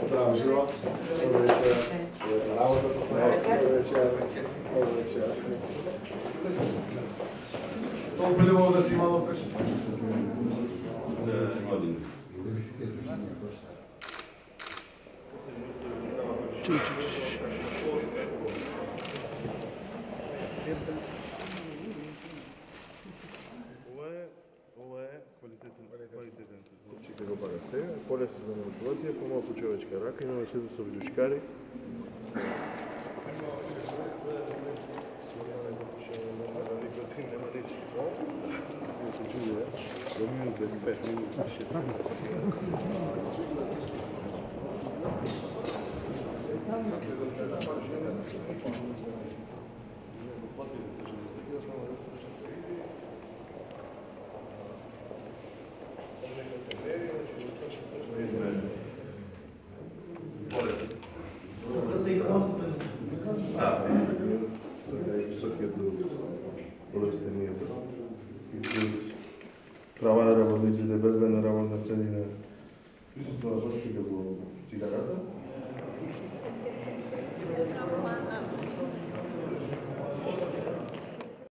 Zdravo živo. Dobro večer. Na работа to sam. Dobro večer. Dobro večer. Толку ли мога да си мало преш? Да си младин. Ова е квалитетен. Купчите го пара сега, полесно за манипулација, помалку човечка рака, имаме сето со вилючкари. Нема нечи. До минут 25, минут 6. Права на работниците, безбедна работна средина. Присуствува властите во цигарата.